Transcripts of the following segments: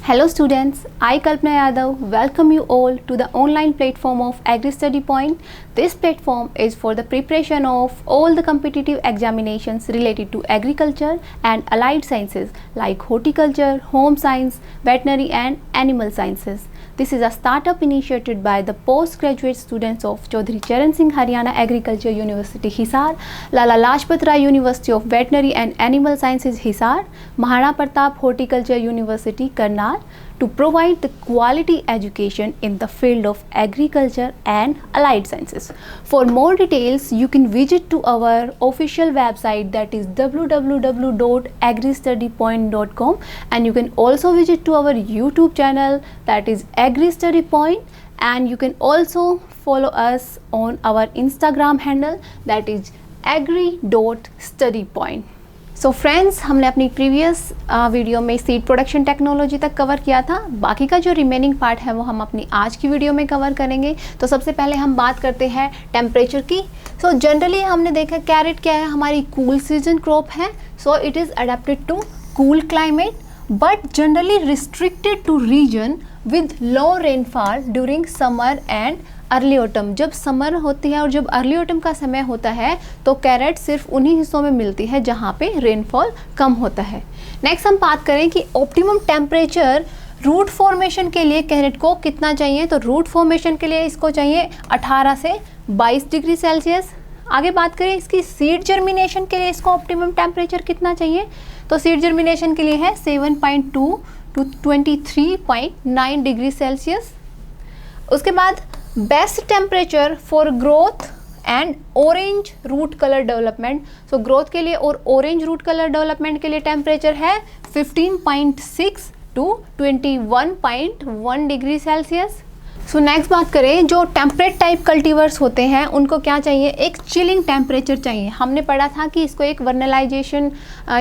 Hello students, I Kalpana Yadav welcome you all to the online platform of Agri Study Point. This platform is for the preparation of all the competitive examinations related to agriculture and allied sciences like horticulture, home science, veterinary and animal sciences. This is a startup initiated by the postgraduate students of Chaudhary Charan Singh Haryana Agriculture University Hisar, Lala Lajpat Rai University of Veterinary and Animal Sciences Hisar, Maharana Pratap Horticulture University Karnal to provide the quality education in the field of agriculture and allied sciences. For more details, you can visit to our official website, that is www.agristudypoint.com, and you can also visit to our YouTube channel, that is Agri Study Point, and you can also follow us on our Instagram handle, that is agri.studypoint. So friends, हमने अपनी previous video में seed production technology तक cover किया था। बाकी का जो remaining part है वो हम अपनी आज की वीडियो में कवर करेंगे। तो सबसे पहले हम बात करते हैं टेम्परेचर की। सो जनरली हमने देखा कैरेट क्या है, हमारी कूल सीजन क्रॉप है। So it is adapted to cool climate but generally restricted to region with low rainfall during summer and early autumn. जब समर होती है और जब अर्ली ऑटम का समय होता है तो कैरेट सिर्फ उन्हीं हिस्सों में मिलती है जहाँ पे रेनफॉल कम होता है। नेक्स्ट हम बात करें कि ऑप्टिमम टेम्परेचर रूट फॉर्मेशन के लिए कैरेट को कितना चाहिए। तो रूट फॉर्मेशन के लिए इसको चाहिए 18 से 22 डिग्री सेल्सियस। आगे बात करें इसकी सीड जर्मिनेशन के लिए इसको ऑप्टिमम टेम्परेचर कितना चाहिए। तो सीड जर्मिनेशन के लिए है 7.2 टू 23.9 डिग्री सेल्सियस। उसके बाद best temperature for growth and orange root colour development. So growth के लिए और ऑरेंज रूट कलर डेवलपमेंट के लिए टेम्परेचर है 15.6 to 21.1 degree Celsius. So next बात करें, जो टेम्परेट टाइप कल्टीवर्स होते हैं उनको क्या चाहिए, एक चिलिंग टेम्परेचर चाहिए। हमने पढ़ा था कि इसको एक वर्नलाइजेशन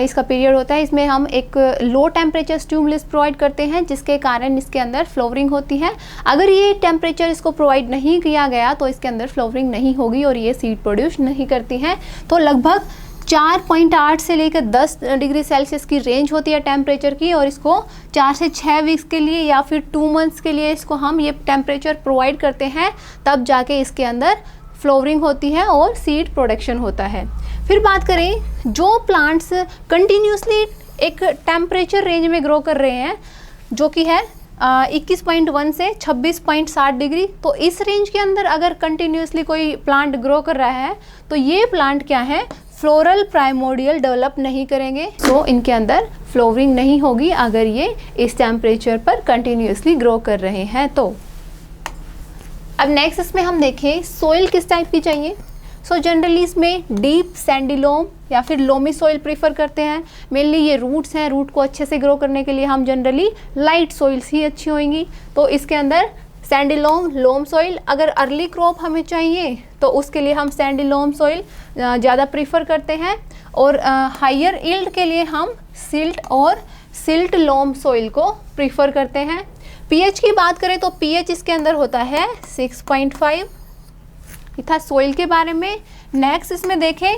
इसका पीरियड होता है, इसमें हम एक लो टेम्परेचर स्टिमुलस प्रोवाइड करते हैं जिसके कारण इसके अंदर फ्लावरिंग होती है। अगर ये टेम्परेचर इसको प्रोवाइड नहीं किया गया तो इसके अंदर फ्लावरिंग नहीं होगी और ये सीड प्रोड्यूस नहीं करती हैं। तो लगभग 4.8 से लेकर 10 डिग्री सेल्सियस की रेंज होती है टेम्परेचर की, और इसको 4 से 6 वीक्स के लिए या फिर 2 मंथ्स के लिए इसको हम ये टेम्परेचर प्रोवाइड करते हैं, तब जाके इसके अंदर फ्लावरिंग होती है और सीड प्रोडक्शन होता है। फिर बात करें जो प्लांट्स कंटिन्यूसली एक टेम्परेचर रेंज में ग्रो कर रहे हैं जो कि है 21.1 से 26.7 डिग्री, तो इस रेंज के अंदर अगर कंटिन्यूसली कोई प्लांट ग्रो कर रहा है तो ये प्लांट क्या है, फ्लोरल प्राइमोर्डियल डेवलप नहीं करेंगे। सो इनके अंदर फ्लावरिंग नहीं होगी अगर ये इस टेम्परेचर पर कंटिन्यूसली ग्रो कर रहे हैं तो। अब नेक्स्ट इसमें हम देखें सॉइल किस टाइप की चाहिए। सो जनरली इसमें डीप सैंडी लोम या फिर लोमी सॉइल प्रीफर करते हैं। मेनली ये रूट्स हैं, रूट को अच्छे से ग्रो करने के लिए हम जनरली लाइट सॉइल्स ही अच्छी होंगी। तो इसके अंदर सैंडी लोम सॉइल। अगर अर्ली क्रॉप हमें चाहिए तो उसके लिए हम सैंडी लोम सॉइल ज़्यादा प्रीफर करते हैं, और हायर यील्ड के लिए हम सिल्ट लोम सॉइल को प्रीफर करते हैं। पीएच की बात करें तो पीएच इसके अंदर होता है 6.5। ये था सॉइल के बारे में। नेक्स्ट इसमें देखें,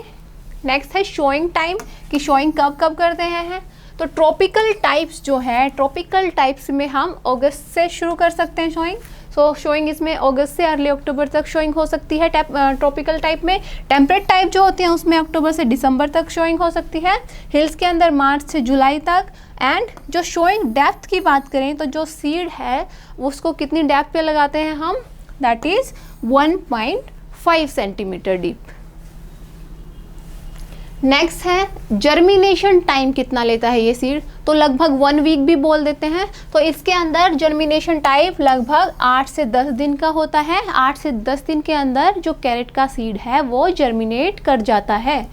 नेक्स्ट है शोइंग टाइम कि शोइंग कब कब करते हैं। तो ट्रॉपिकल टाइप्स जो है, ट्रॉपिकल टाइप्स में हम अगस्त से शुरू कर सकते हैं शोइंग। सो शोइंग इसमें अगस्त से अर्ली अक्टूबर तक शोइंग हो सकती है ट्रॉपिकल टाइप में। टेम्परेट टाइप जो होते हैं उसमें अक्टूबर से दिसंबर तक शोइंग हो सकती है। हिल्स के अंदर मार्च से जुलाई तक। एंड जो शोइंग डेप्थ की बात करें तो जो सीड है उसको कितनी डेप्थ पे लगाते हैं हम, that is 1.5 centimetre deep. Next है जर्मिनेशन टाइम कितना लेता है ये सीड। तो लगभग 1 वीक भी बोल देते हैं। तो इसके अंदर जर्मिनेशन टाइम लगभग 8 से 10 दिन का होता है। 8 से 10 दिन के अंदर जो कैरेट का सीड है वो जर्मिनेट कर जाता है।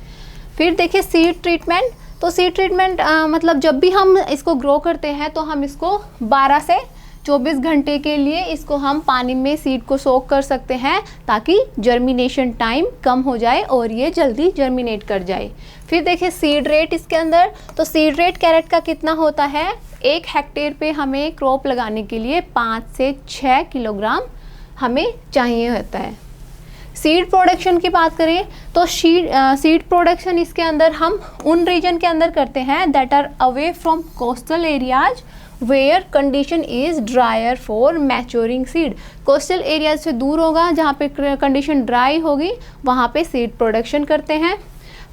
फिर देखिए सीड ट्रीटमेंट। तो सीड ट्रीटमेंट मतलब जब भी हम इसको ग्रो करते हैं तो हम इसको 12 से 24 घंटे के लिए इसको हम पानी में सीड को सोक कर सकते हैं ताकि जर्मिनेशन टाइम कम हो जाए और ये जल्दी जर्मिनेट कर जाए। फिर देखिए सीड रेट इसके अंदर। तो सीड रेट कैरेट का कितना होता है, 1 हेक्टेयर पे हमें क्रॉप लगाने के लिए 5 से 6 किलोग्राम हमें चाहिए होता है। सीड प्रोडक्शन की बात करें तो सीड प्रोडक्शन इसके अंदर हम उन रीजन के अंदर करते हैं that are away from coastal areas where condition is drier for maturing seed. Coastal area से दूर होगा, जहाँ पे कंडीशन ड्राई होगी वहाँ पे सीड प्रोडक्शन करते हैं।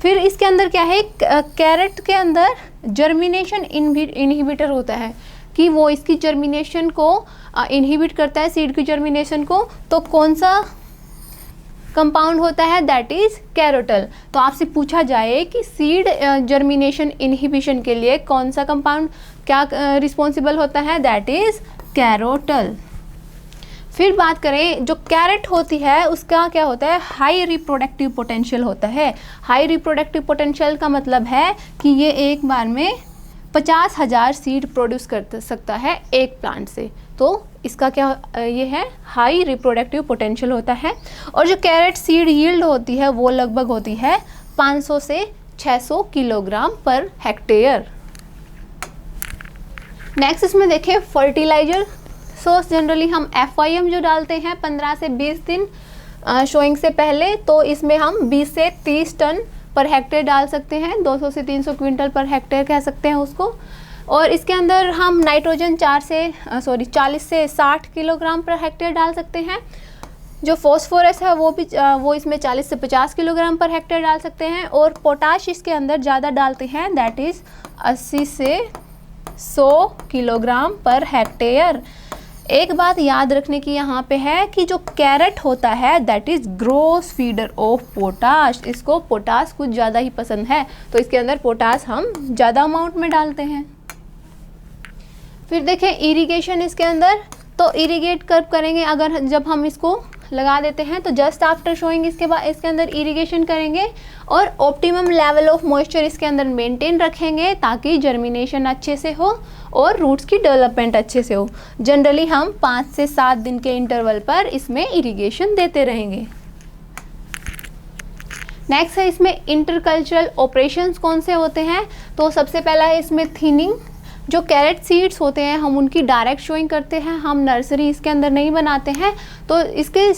फिर इसके अंदर क्या है, कैरेट के अंदर जर्मिनेशन इनहिबिटर होता है कि वो इसकी जर्मिनेशन को इनहिबिट करता है, सीड की जर्मिनेशन को। तो कौन सा कंपाउंड होता है, दैट इज कैरोटल। तो आपसे पूछा जाए कि सीड जर्मिनेशन इनहिबिशन के लिए कौन सा कंपाउंड क्या रिस्पॉन्सिबल होता है, दैट इज कैरोटल। फिर बात करें, जो कैरेट होती है उसका क्या होता है, हाई रिप्रोडक्टिव पोटेंशियल होता है। हाई रिप्रोडक्टिव पोटेंशियल का मतलब है कि ये एक बार में 50,000 सीड प्रोड्यूस कर सकता है एक प्लांट से। तो इसका क्या ये है, हाई रिप्रोडक्टिव पोटेंशियल होता है। और जो कैरेट सीड यील्ड होती है वो लगभग होती है 500 से 600 किलोग्राम पर हेक्टेयर। नेक्स्ट इसमें देखें फर्टिलाइजर। सो जनरली हम FIM जो डालते हैं 15 से 20 दिन शोइंग से पहले, तो इसमें हम 20 से 30 टन पर हेक्टेयर डाल सकते हैं, 200 से 300 क्विंटल पर हेक्टेयर कह सकते हैं उसको। और इसके अंदर हम नाइट्रोजन 40 से 60 किलोग्राम पर हेक्टेयर डाल सकते हैं। जो फॉस्फोरस है वो इसमें 40 से 50 किलोग्राम पर हेक्टेयर डाल सकते हैं। और पोटाश इसके अंदर ज़्यादा डालते हैं, दैट इज़ 80 से 100 किलोग्राम पर हेक्टेयर। एक बात याद रखने की यहाँ पे है कि जो कैरेट होता है that is gross feeder of potash. इसको पोटाश कुछ ज़्यादा ही पसंद है, तो इसके अंदर पोटाश हम ज़्यादा अमाउंट में डालते हैं। फिर देखें इरिगेशन इसके अंदर, तो इरिगेट कब करेंगे, अगर जब हम इसको लगा देते हैं तो जस्ट आफ्टर शोइंग इसके बाद इसके अंदर इरिगेशन करेंगे। और ऑप्टिमम लेवल ऑफ मॉइस्चर इसके अंदर मेंटेन रखेंगे ताकि जर्मिनेशन अच्छे से हो और रूट्स की डेवलपमेंट अच्छे से हो। जनरली हम 5 से 7 दिन के इंटरवल पर इसमें इरिगेशन देते रहेंगे। नेक्स्ट है इसमें इंटरकल्चरल ऑपरेशंस कौन से होते हैं। तो सबसे पहला है इसमें थिनिंग। जो कैरेट सीड्स होते हैं हम उनकी डायरेक्ट शोइंग करते हैं, हम नर्सरी इसके अंदर नहीं बनाते हैं। तो इसके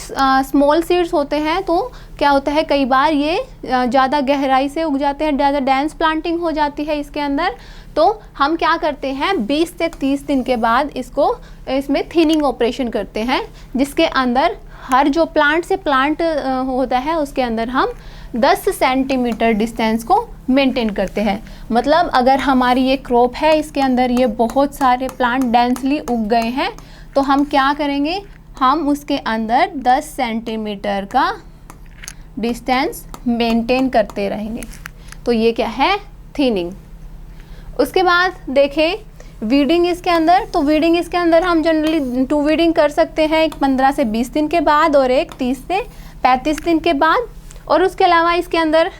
स्मॉल सीड्स होते हैं, तो क्या होता है कई बार ये ज़्यादा गहराई से उग जाते हैं, ज़्यादा डेंस प्लांटिंग हो जाती है इसके अंदर। तो हम क्या करते हैं 20 से 30 दिन के बाद इसमें थिनिंग ऑपरेशन करते हैं, जिसके अंदर हर जो प्लांट से प्लांट होता है उसके अंदर हम 10 सेंटीमीटर डिस्टेंस को मेंटेन करते हैं। मतलब अगर हमारी ये क्रॉप है, इसके अंदर ये बहुत सारे प्लांट डेंसली उग गए हैं, तो हम क्या करेंगे, हम उसके अंदर 10 सेंटीमीटर का डिस्टेंस मेंटेन करते रहेंगे। तो ये क्या है, थिनिंग। उसके बाद देखें वीडिंग इसके अंदर, तो वीडिंग इसके अंदर हम जनरली 2 वीडिंग कर सकते हैं, एक 15 से 20 दिन के बाद और एक 30 से 35 दिन के बाद। और उसके अलावा इसके अंदर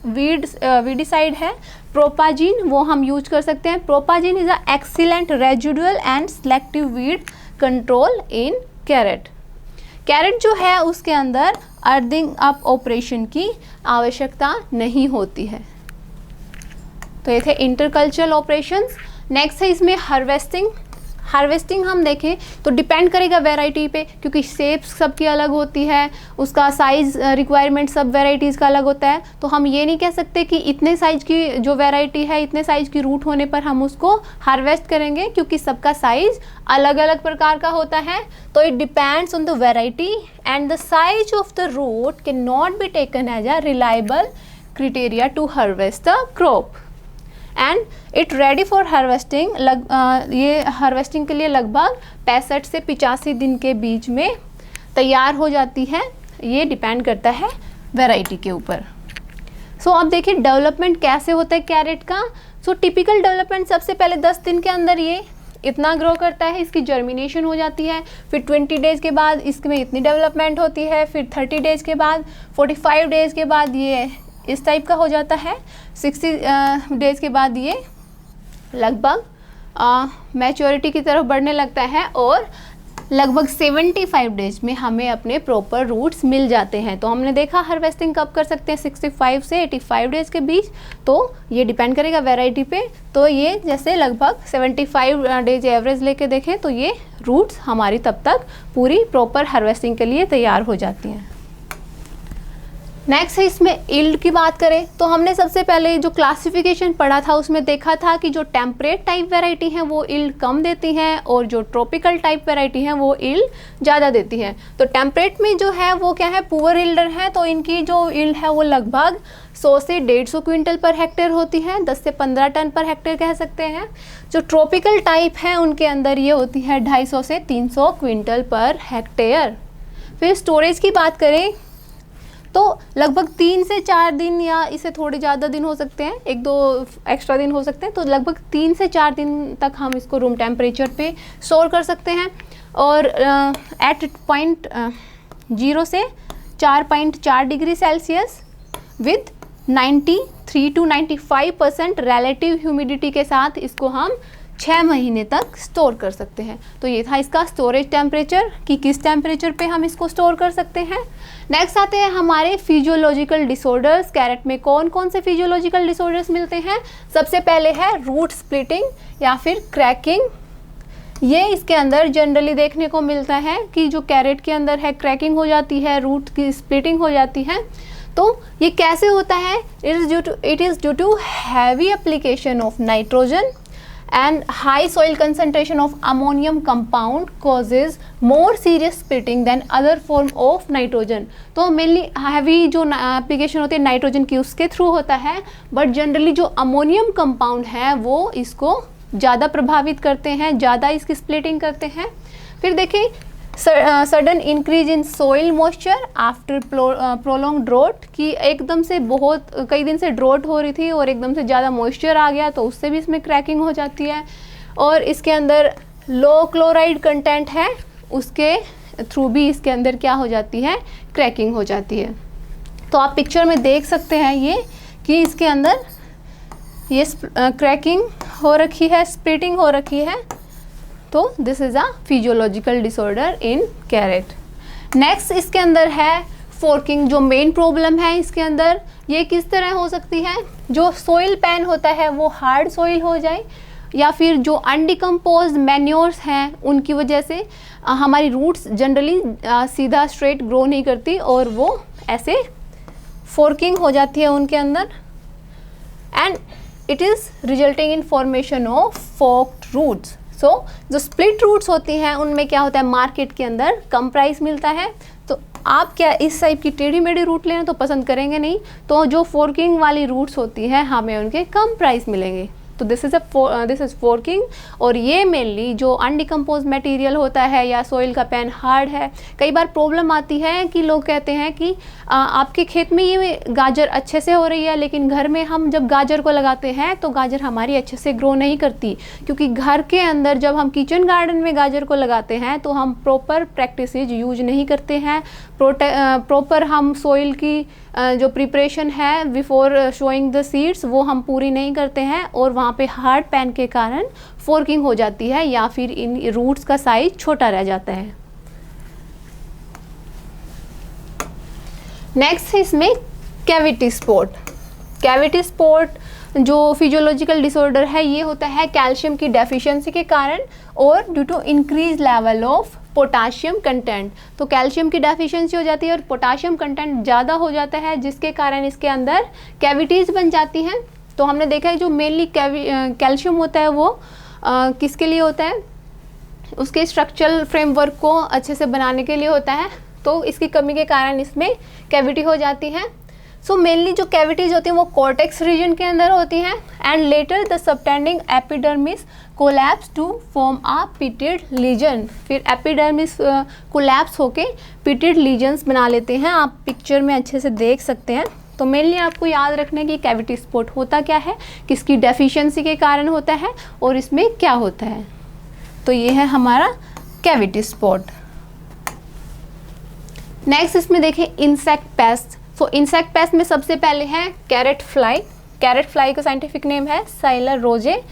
वीडिसाइड है प्रोपाजीन, वो हम यूज कर सकते हैं। Propazine is a excellent residual and selective weed control in carrot. Carrot जो है उसके अंदर अर्थिंग अप ऑपरेशन की आवश्यकता नहीं होती है। तो ये थे इंटरकल्चरल ऑपरेशंस। नेक्स्ट है इसमें हार्वेस्टिंग। हार्वेस्टिंग हम देखें तो डिपेंड करेगा वैरायटी पे, क्योंकि शेप सबकी अलग होती है, उसका साइज़ रिक्वायरमेंट सब वैरायटीज़ का अलग होता है। तो हम ये नहीं कह सकते कि इतने साइज़ की जो वैरायटी है, इतने साइज़ की रूट होने पर हम उसको हार्वेस्ट करेंगे, क्योंकि सबका साइज़ अलग अलग प्रकार का होता है। तो it depends on the variety and the size of the root can not be taken as a reliable criteria to harvest the crop and it ready for harvesting. ये हार्वेस्टिंग के लिए लगभग 65 से 85 दिन के बीच में तैयार हो जाती है। ये डिपेंड करता है वैरायटी के ऊपर। सो अब देखिए डेवलपमेंट कैसे होता है कैरेट का। सो टिपिकल डेवलपमेंट सबसे पहले 10 दिन के अंदर ये इतना ग्रो करता है, इसकी जर्मिनेशन हो जाती है। फिर 20 डेज़ के बाद इसमें इतनी डेवलपमेंट होती है। फिर 30 डेज़ के बाद, 45 डेज़ के बाद ये इस टाइप का हो जाता है। 60 डेज़ के बाद ये लगभग मैच्योरिटी की तरफ बढ़ने लगता है और लगभग 75 डेज में हमें अपने प्रॉपर रूट्स मिल जाते हैं। तो हमने देखा हार्वेस्टिंग कब कर सकते हैं, 65 से 85 डेज़ के बीच। तो ये डिपेंड करेगा वैरायटी पे। तो ये जैसे लगभग 75 डेज एवरेज लेके देखें तो ये रूट्स हमारी तब तक पूरी प्रॉपर हार्वेस्टिंग के लिए तैयार हो जाती हैं। नेक्स्ट है इसमें यील्ड की बात करें तो हमने सबसे पहले जो क्लासिफिकेशन पढ़ा था उसमें देखा था कि जो टेम्परेट टाइप वैरायटी है वो यील्ड कम देती हैं और जो ट्रॉपिकल टाइप वैरायटी है वो यील्ड ज़्यादा देती हैं। तो टेम्परेट में जो है वो क्या है, पुअर यील्डर है, तो इनकी जो यील्ड है वो लगभग 100 से 150 क्विंटल पर हेक्टेयर होती है, 10 से 15 टन पर हेक्टेयर कह सकते हैं। जो ट्रॉपिकल टाइप है उनके अंदर ये होती है 250 से 300 क्विंटल पर हेक्टेयर। फिर स्टोरेज की बात करें तो लगभग 3 से 4 दिन या इससे थोड़े ज़्यादा दिन हो सकते हैं, 1-2 एक्स्ट्रा दिन हो सकते हैं, तो लगभग 3 से 4 दिन तक हम इसको रूम टेम्परेचर पे स्टोर कर सकते हैं। और एट 0 से 4.4 degree Celsius with 93 to 95% relative humidity के साथ इसको हम 6 महीने तक स्टोर कर सकते हैं। तो ये था इसका स्टोरेज टेम्परेचर कि किस टेम्परेचर पे हम इसको स्टोर कर सकते हैं। नेक्स्ट आते हैं हमारे फिजियोलॉजिकल डिसऑर्डर्स। कैरेट में कौन कौन से फिजियोलॉजिकल डिसऑर्डर्स मिलते हैं? सबसे पहले है रूट स्प्लिटिंग या फिर क्रैकिंग। ये इसके अंदर जनरली देखने को मिलता है कि जो कैरेट के अंदर है क्रैकिंग हो जाती है, रूट की स्प्लिटिंग हो जाती है। तो ये कैसे होता है? It is due to heavy application of nitrogen and high soil concentration of ammonium compound causes more serious splitting than other form of nitrogen। तो मेनली हैवी जो एप्लीकेशन होती है नाइट्रोजन की उसके थ्रू होता है, बट जनरली जो ammonium compound है वो इसको ज़्यादा प्रभावित करते हैं, ज़्यादा इसकी स्प्लिटिंग करते हैं। फिर देखिए sudden increase in soil moisture after prolong draught, कि एकदम से बहुत कई दिन से ड्रोट हो रही थी और एकदम से ज़्यादा मॉइस्चर आ गया तो उससे भी इसमें क्रैकिंग हो जाती है। और इसके अंदर लो क्लोराइड कंटेंट है, उसके थ्रू भी इसके अंदर क्या हो जाती है, क्रैकिंग हो जाती है। तो आप पिक्चर में देख सकते हैं ये कि इसके अंदर ये क्रैकिंग हो रखी है, स्प्लिटिंग हो रखी है। तो this is a physiological disorder in carat. Next इसके अंदर है फोर्किंग। जो मेन प्रॉब्लम है इसके अंदर ये किस तरह हो सकती है? जो सोइल पैन होता है वो हार्ड सोइल हो जाए, या फिर जो अनडिकम्पोज्ड मैन्योर्स हैं उनकी वजह से हमारी रूट्स जनरली सीधा स्ट्रेट ग्रो नहीं करती और वो ऐसे फोर्किंग हो जाती है उनके अंदर, and it is resulting in formation of forked roots. So जो स्प्लिट रूट्स होती हैं उनमें क्या होता है, मार्केट के अंदर कम प्राइस मिलता है। तो आप क्या इस टाइप की टेढ़ी मेढ़ी रूट लेना तो पसंद करेंगे नहीं, तो जो फोर्किंग वाली रूट्स होती हैं हमें उनके कम प्राइस मिलेंगे। तो दिस इज़ फोर्किंग। और ये मेनली जो अनडिकम्पोज मटेरियल होता है या सोइल का पैन हार्ड है, कई बार प्रॉब्लम आती है कि लोग कहते हैं कि आपके खेत में ये गाजर अच्छे से हो रही है, लेकिन घर में हम जब गाजर को लगाते हैं तो गाजर हमारी अच्छे से ग्रो नहीं करती, क्योंकि घर के अंदर जब हम किचन गार्डन में गाजर को लगाते हैं तो हम प्रॉपर प्रैक्टिसेज यूज नहीं करते हैं, प्रॉपर हम सोइल की जो प्रिपरेशन है बिफोर शोइंग द सीड्स वो हम पूरी नहीं करते हैं, और वहाँ पे हार्ड पैन के कारण फोर्किंग हो जाती है या फिर इन रूट्स का साइज छोटा रह जाता है। नेक्स्ट है इसमें कैविटी स्पॉट। कैविटी स्पॉट जो फिजियोलॉजिकल डिसऑर्डर है ये होता है कैल्शियम की डेफिशिएंसी के कारण और due to increase level of potassium content. तो कैल्शियम की डेफिशिएंसी हो जाती है और पोटाशियम कंटेंट ज़्यादा हो जाता है, जिसके कारण इसके अंदर कैविटीज़ बन जाती हैं। तो हमने देखा है जो मेनली कैल्शियम होता है वो किसके लिए होता है, उसके स्ट्रक्चरल फ्रेमवर्क को अच्छे से बनाने के लिए होता है। तो इसकी कमी के कारण इसमें कैविटी हो जाती है। सो मेनली जो कैविटीज़ होती हैं वो कॉर्टेक्स रीजन के अंदर होती हैं, and later the subtending epidermis collapse to form a pitted lesion. फिर एपिडर्मिस कोलैप्स होके पिटेड लीजन्स बना लेते हैं। आप पिक्चर में अच्छे से देख सकते हैं। तो मेनली आपको याद रखने की कैविटी स्पॉट होता क्या है, किसकी डेफिशिएंसी के कारण होता है और इसमें क्या होता है। तो ये है हमारा कैविटी स्पॉट। नेक्स्ट इसमें देखें इंसेक्ट पेस्ट। सो इंसेक्ट पेस्ट में सबसे पहले है कैरेट फ्लाई। कैरेट फ्लाई का साइंटिफिक नेम है साइलर रोजे।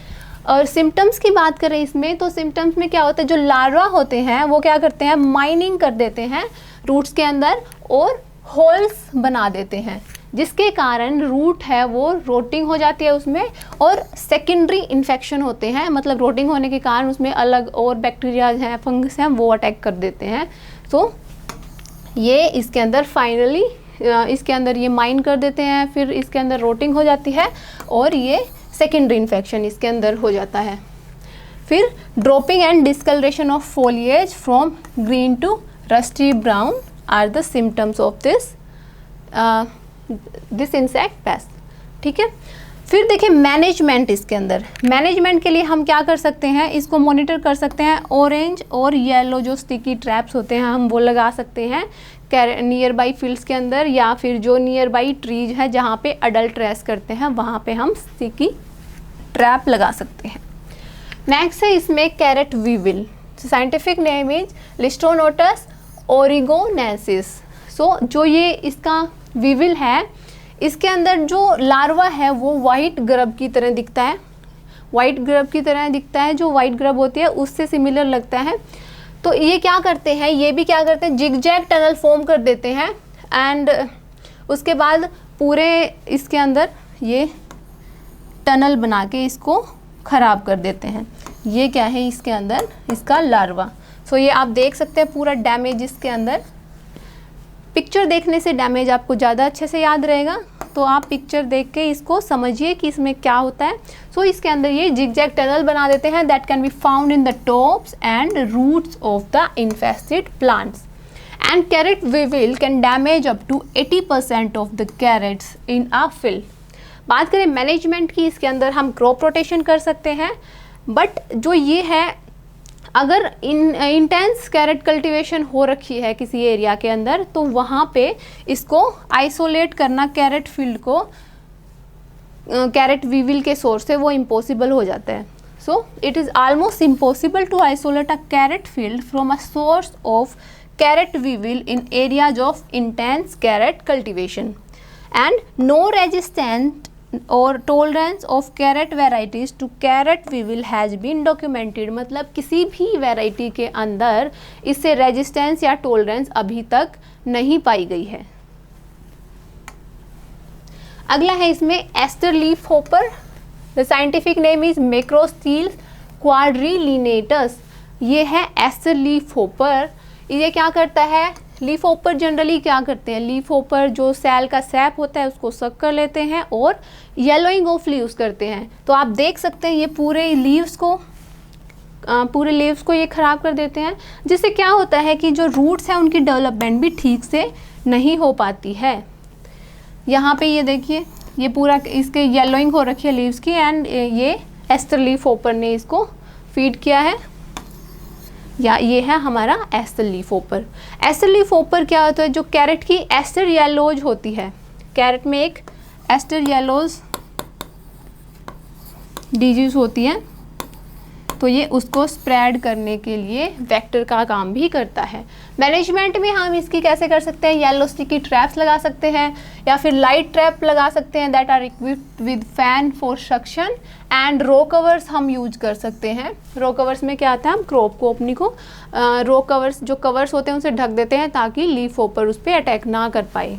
और सिम्टम्स की बात करें इसमें, तो सिम्टम्स में क्या होता है, जो लार्वा होते हैं वो क्या करते हैं, माइनिंग कर देते हैं रूट्स के अंदर और होल्स बना देते हैं, जिसके कारण रूट है वो रोटिंग हो जाती है उसमें, और सेकेंडरी इन्फेक्शन होते हैं, मतलब रोटिंग होने के कारण उसमें अलग और बैक्टीरियाज हैं, फंगस हैं, वो अटैक कर देते हैं। तो ये इसके अंदर फाइनली इसके अंदर ये माइन कर देते हैं, फिर इसके अंदर रोटिंग हो जाती है और ये सेकेंडरी इन्फेक्शन इसके अंदर हो जाता है। फिर dropping and discolouration of foliage from green to rusty brown are the symptoms of this insect pest. ठीक है, फिर देखिए मैनेजमेंट। इसके अंदर मैनेजमेंट के लिए हम क्या कर सकते हैं, इसको मॉनिटर कर सकते हैं। ऑरेंज और येलो जो स्टिकी ट्रैप्स होते हैं हम वो लगा सकते हैं नियर बाई फील्ड्स के अंदर, या फिर जो नियर बाई ट्रीज है जहाँ पे अडल्ट रेस्ट करते हैं वहाँ पे हम स्टिकी ट्रैप लगा सकते हैं। नेक्स्ट है इसमें carrot weevil, scientific name is Listronotus oregonensis. So जो ये इसका वीविल है, इसके अंदर जो लार्वा है वो वाइट ग्रब की तरह दिखता है, वाइट ग्रब की तरह दिखता है, जो वाइट ग्रब होती है उससे सिमिलर लगता है। तो ये क्या करते हैं, ये भी क्या करते हैं, जिगजैग टनल फॉर्म कर देते हैं एंड उसके बाद पूरे इसके अंदर ये टनल बना के इसको ख़राब कर देते हैं। ये क्या है इसके अंदर, इसका लार्वा। सो ये आप देख सकते हैं पूरा डैमेज इसके अंदर। पिक्चर देखने से डैमेज आपको ज़्यादा अच्छे से याद रहेगा, तो आप पिक्चर देख के इसको समझिए कि इसमें क्या होता है। सो इसके अंदर ये जिगजैग टनल बना देते हैं that can be found in the tops and roots of the infested plants and carrot weevil can damage up to 80% of the carrots in a field. बात करें मैनेजमेंट की, इसके अंदर हम क्रॉप रोटेशन कर सकते हैं, बट जो ये है अगर इंटेंस कैरेट कल्टीवेशन हो रखी है किसी एरिया के अंदर तो वहाँ पे इसको आइसोलेट करना कैरेट फील्ड को कैरेट वीविल के सोर्स से वो इम्पॉसिबल हो जाता है। So it is almost impossible to isolate a carrot field from a source of carrot weevil in areas of intense carrot cultivation and no resistant और tolerance of carrot varieties to carrot weevil has been documented. मतलब किसी भी variety के अंदर इससे resistance या tolerance अभी तक नहीं पाई गई है। अगला है इसमें aster leaf hopper, the scientific name is Macrosteles quadrilineatus. ये है एस्टर लीफ होपर। ये क्या करता है, लीफ होपर जनरली क्या करते हैं, लीफ होपर जो सेल का सैप होता है उसको सक कर लेते हैं और येलोइंग ऑफ लीव्स करते हैं। तो आप देख सकते हैं ये पूरे लीव्स को ये ख़राब कर देते हैं, जिससे क्या होता है कि जो रूट्स हैं उनकी डेवलपमेंट भी ठीक से नहीं हो पाती है। यहाँ पे ये देखिए ये पूरा इसके येलोइंग हो रखी है लीव्स की एंड ये एस्टर लीफ होपर ने इसको फीड किया है, या ये है हमारा aster leaf hopper. Aster leaf hopper क्या होता है, जो कैरेट की एस्टर येलोज होती है, कैरेट में एक एस्टर येलोज डिजीज होती है, तो ये उसको स्प्रेड करने के लिए वेक्टर का काम भी करता है। मैनेजमेंट में हम इसकी कैसे कर सकते हैं, येलो स्टिकी ट्रैप्स लगा सकते हैं या फिर लाइट ट्रैप लगा सकते हैं that are equipped with fan for suction and row covers हम यूज कर सकते हैं। रो कवर्स में क्या आता है, हम क्रॉप को अपनी को रो कवर्स जो कवर्स होते हैं उनसे ढक देते हैं ताकि लीफ होपर उस पर अटैक ना कर पाए।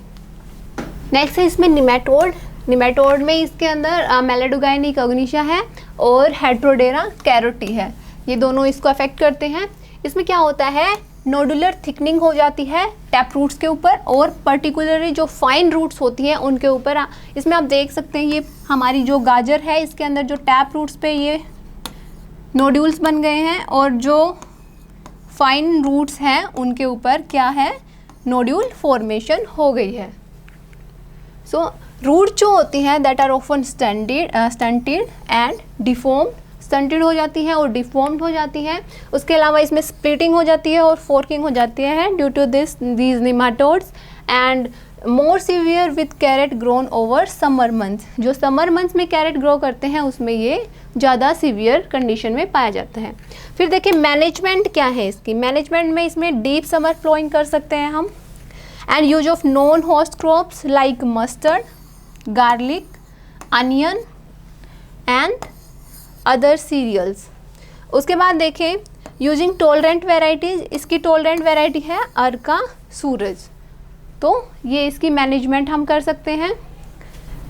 नेक्स्ट है इसमें निमेटोड। निमेटोड में इसके अंदर मेलेडोगाइन इकोग्निशा है और हेट्रोडेरा कैरोटी है, ये दोनों इसको अफेक्ट करते हैं। इसमें क्या होता है, नोडुलर थिकनिंग हो जाती है टैप रूट्स के ऊपर और पर्टिकुलरली जो फाइन रूट्स होती हैं उनके ऊपर। इसमें आप देख सकते हैं ये हमारी जो गाजर है इसके अंदर जो टैप रूट्स पे ये नोड्यूल्स बन गए हैं और जो फाइन रूट्स हैं उनके ऊपर क्या है, नोड्यूल फॉर्मेशन हो गई है। सो रूट जो होती हैं that are often stunted and deformed, stunted हो जाती हैं और डिफॉर्म्ड हो जाती हैं। उसके अलावा इसमें स्प्लिटिंग हो जाती है और फोर्किंग हो जाती है due to these nematodes and more severe with carrot grown over summer months. जो समर मंथ्स में कैरेट ग्रो करते हैं उसमें ये ज़्यादा सीवियर कंडीशन में पाया जाता है। फिर देखिए मैनेजमेंट क्या है इसकी, मैनेजमेंट में इसमें डीप समर फ्लोइंग कर सकते हैं हम and use of non host crops like mustard, garlic, onion and other cereals. उसके बाद देखें यूजिंग टॉलरेंट वेराइटीज़, इसकी टॉलरेंट वेराइटी है अर्का सूरज, तो ये इसकी मैनेजमेंट हम कर सकते हैं।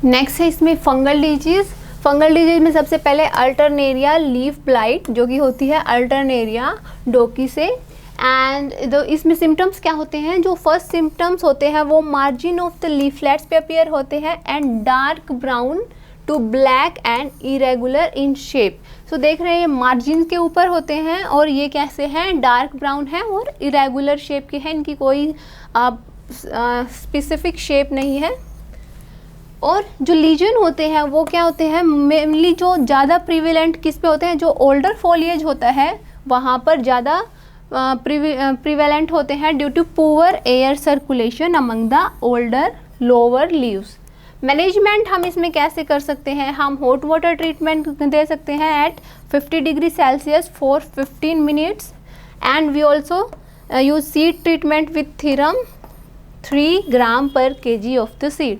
नेक्स्ट है इसमें फंगल डिजीज़। फंगल डिजीज़ में सबसे पहले अल्टरनेरिया लीफ ब्लाइट जो कि होती है अल्टरनेरिया डोकी से एंड इसमें सिम्टम्स क्या होते हैं, जो फर्स्ट सिम्टम्स होते हैं वो मार्जिन ऑफ द लीफलेट्स पे अपीयर होते हैं and dark brown to black and irregular in shape. So देख रहे हैं मार्जिन के ऊपर होते हैं और ये कैसे हैं, डार्क ब्राउन है और इरेगुलर शेप के हैं, इनकी कोई स्पेसिफिक शेप नहीं है। और जो लीजन होते हैं वो क्या होते हैं, मेनली जो ज़्यादा प्रिवेलेंट किस पे होते हैं, जो ओल्डर फॉलिएज होता है वहाँ पर ज़्यादा प्रिवेलेंट होते हैं due to poor air circulation among the older lower leaves. Management हम इसमें कैसे कर सकते हैं, हम हॉट वाटर ट्रीटमेंट दे सकते हैं at 50 degree Celsius for 15 minutes and we also use seed treatment with thiram 3 gram per KG of the seed.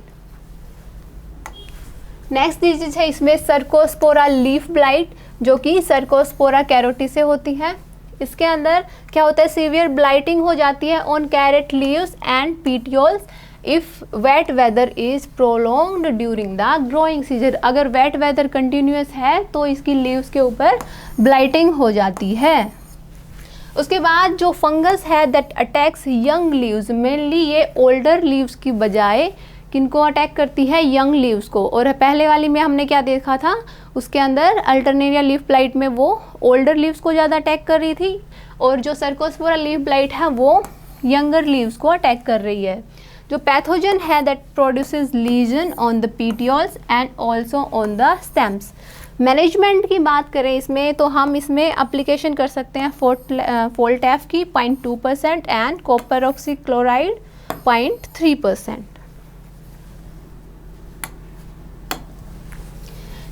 Next disease है इसमें सर्कोस्पोरा लीफ ब्लाइट, जो कि सर्कोस्पोरा कैरोटी से होती है। इसके अंदर क्या होता है, सीवियर ब्लाइटिंग हो जाती है on carrot leaves and petioles if wet weather is prolonged during the growing season. अगर वेट वेदर कंटिन्यूस है तो इसकी लीव्स के ऊपर ब्लाइटिंग हो जाती है। उसके बाद जो फंगस है that attacks young leaves, mainly ये ओल्डर लीव्स की बजाय किनको अटैक करती है, यंग लीव्स को। और पहले वाली में हमने क्या देखा था, उसके अंदर अल्टरनेरिया लीफ ब्लाइट में वो ओल्डर लीव्स को ज़्यादा अटैक कर रही थी और जो सर्कोस्पोरा लीफ ब्लाइट है वो यंगर लीव्स को अटैक कर रही है। जो पैथोजन है that produces lesion on the petioles and also on the stems. Management की बात करें इसमें तो हम इसमें एप्लीकेशन कर सकते हैं फोल्टैफ की 0.2% एंड कॉपर ऑक्सीक्लोराइड 0.3%।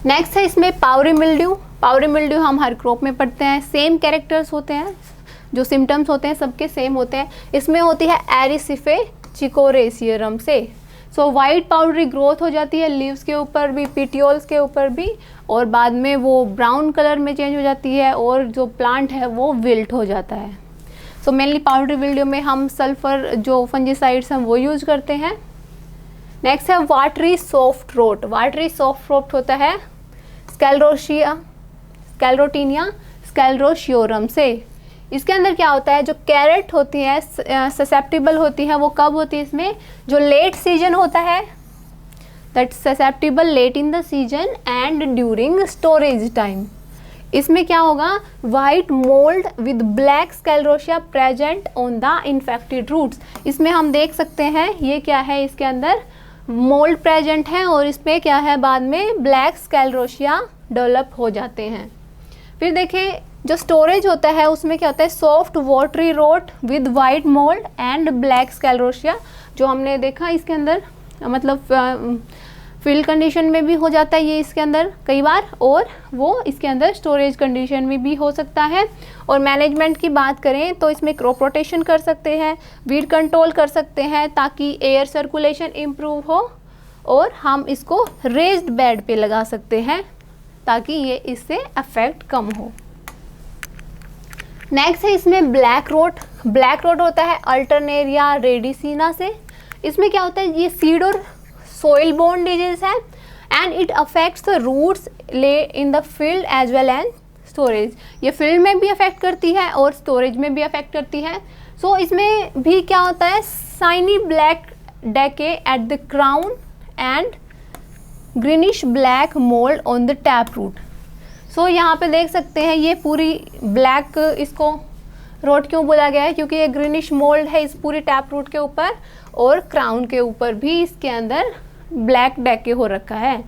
नेक्स्ट है इसमें पावरी मिल्ड्यू। पावरी मिल्ड्यू हम हर क्रॉप में पढ़ते हैं, सेम कैरेक्टर्स होते हैं, जो सिम्टम्स होते हैं सबके सेम होते हैं। इसमें होती है एरिसिफे चिकोरेसियरम से। सो वाइट पाउडरी ग्रोथ हो जाती है लीव्स के ऊपर भी, पिटियोल्स के ऊपर भी, और बाद में वो ब्राउन कलर में चेंज हो जाती है और जो प्लांट है वो विल्ट हो जाता है। सो मेनली पाउडरी मिल्ड्यू में हम सल्फर जो फंजीसाइड्स हैं वो यूज करते हैं। नेक्स्ट है watery soft rot. Watery soft rot होता है स्कैलरोटीनिया स्कैलरोशियोरम से। इसके अंदर क्या होता है, जो कैरेट होती है ससेप्टिबल होती है, वो कब होती है, इसमें जो लेट सीजन होता है that susceptible late in the season and during storage time. इसमें क्या होगा, white mould with black sclerotia present on the infected roots. इसमें हम देख सकते हैं ये क्या है, इसके अंदर मोल्ड प्रेजेंट है और इसमें क्या है, बाद में ब्लैक स्कैलरोशिया डेवलप हो जाते हैं। फिर देखें जो स्टोरेज होता है उसमें क्या होता है, soft watery rot with white mould and black sclerotia, जो हमने देखा इसके अंदर मतलब फील्ड कंडीशन में भी हो जाता है ये इसके अंदर कई बार, और वो इसके अंदर स्टोरेज कंडीशन में भी हो सकता है। और मैनेजमेंट की बात करें तो इसमें क्रॉप रोटेशन कर सकते हैं, वीड कंट्रोल कर सकते हैं ताकि एयर सर्कुलेशन इम्प्रूव हो, और हम इसको रेज्ड बेड पे लगा सकते हैं ताकि ये इससे अफेक्ट कम हो। नेक्स्ट है इसमें ब्लैक रोट। ब्लैक रोट होता है अल्टरनेरिया रेडिसिना से। इसमें क्या होता है, ये सीड और सोइल बोर्न डिजीज है and it affects the roots ले in the field as well as storage. ये फील्ड में भी अफेक्ट करती है और स्टोरेज में भी अफेक्ट करती है। सो इसमें भी क्या होता है, shiny black decay at the crown and greenish black mould on the tap root. So यहाँ पे देख सकते हैं ये पूरी ब्लैक इसको रोट क्यों बोला गया है, क्योंकि ये ग्रीनिश मोल्ड है इस पूरी टैप रूट के ऊपर और क्राउन के ऊपर भी इसके अंदर ब्लैक डेके हो रखा है।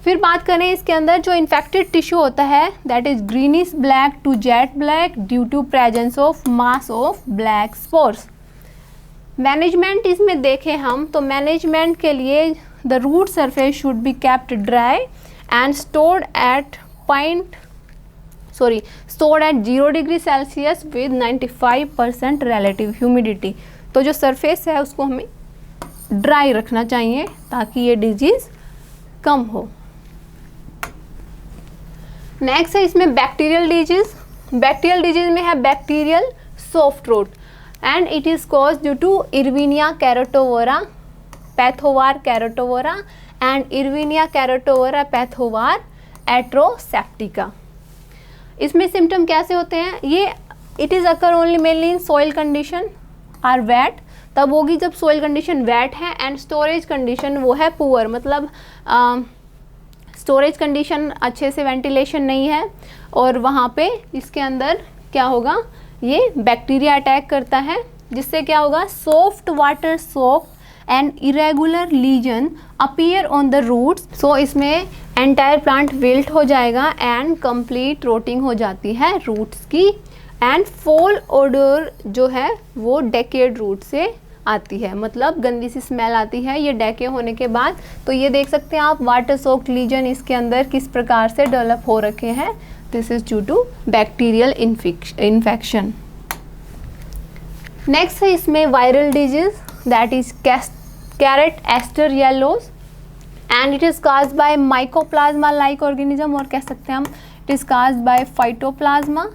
फिर बात करें इसके अंदर जो इन्फेक्टेड टिश्यू होता है that is greenish black to jet black due to presence of mass of black spores. Management इसमें देखें हम तो मैनेजमेंट के लिए the root surface should be kept dry and stored at 0 degree Celsius with 95% relative humidity. तो जो surface है उसको हमें ड्राई रखना चाहिए ताकि ये डिजीज़ कम हो। नेक्स्ट है इसमें बैक्टीरियल डिजीज़। बैक्टीरियल डिजीज़ में है bacterial soft rot and it is cause due to Erwinia carotovora pathovar carotovora and Erwinia carotovora pathovar atroseptica. इसमें सिम्टम कैसे होते हैं, ये it is occur only mainly in soil condition are wet, तब होगी जब सॉइल कंडीशन वेट है and storage condition वो है पुअर, मतलब स्टोरेज कंडीशन अच्छे से वेंटिलेशन नहीं है और वहाँ पे इसके अंदर क्या होगा, ये बैक्टीरिया अटैक करता है, जिससे क्या होगा, soft water soaked and irregular lesion appear on the roots. So इसमें एंटायर प्लांट विल्ट हो जाएगा एंड कंप्लीट रोटिंग हो जाती है रूट्स की, एंड फोल ओडोर जो है वो डेकेड रूट से आती है, मतलब गंदी सी स्मेल आती है ये डेके होने के बाद। तो ये देख सकते हैं आप वाटर सोक्ड लीजन इसके अंदर किस प्रकार से डेवलप हो रखे हैं, this is due to bacterial infection. Next है इसमें viral disease, that is carrot aster yellows and it is caused by mycoplasma like organism, और कह सकते हैं हम it is caused by phytoplasma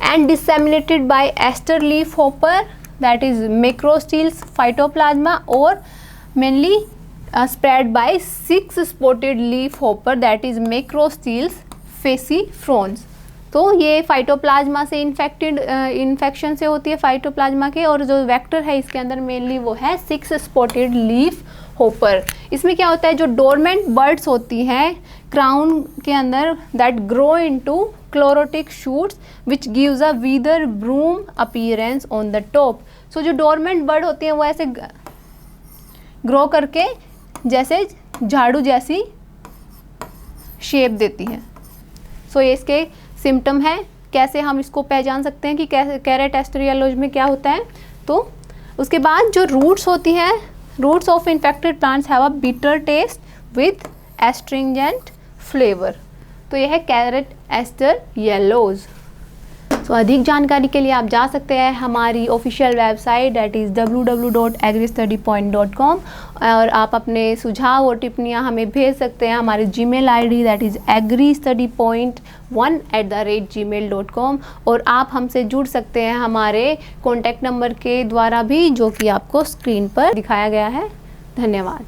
and disseminated by aster leaf hopper, that is macrostyles phytoplasma, or mainly spread by 6 spotted leaf hopper, that is macrostyles falciformes। तो ये phytoplasma से infection से होती है फाइटोप्लाज्मा के, और जो वेक्टर है इसके अंदर मेनली वो है 6 स्पॉटेड लीफ होपर। इसमें क्या होता है, जो डोरमेंट बर्ड्स होती हैं क्राउन के अंदर, that grow into chlorotic shoots which gives a वीदर broom appearance on the top. So जो डोरमेंट बर्ड होती हैं वो ऐसे ग्रो करके जैसे झाड़ू जैसी शेप देती हैं। सो ये इसके सिम्टम है। कैसे हम इसको पहचान सकते हैं कि कैसे कैरेट एस्टर येलोज में क्या होता है। तो उसके बाद जो रूट्स होती हैं, roots of infected plants have a bitter taste with astringent flavour. तो यह है कैरेट एस्टर येलोज। तो अधिक जानकारी के लिए आप जा सकते हैं हमारी official website that is www.agristudypoint.com, और आप अपने सुझाव और टिप्पणियाँ हमें भेज सकते हैं हमारे Gmail ID that is agristudypoint1@gmail.com, और आप हमसे जुड़ सकते हैं हमारे कॉन्टैक्ट नंबर के द्वारा भी, जो कि आपको स्क्रीन पर दिखाया गया है। धन्यवाद।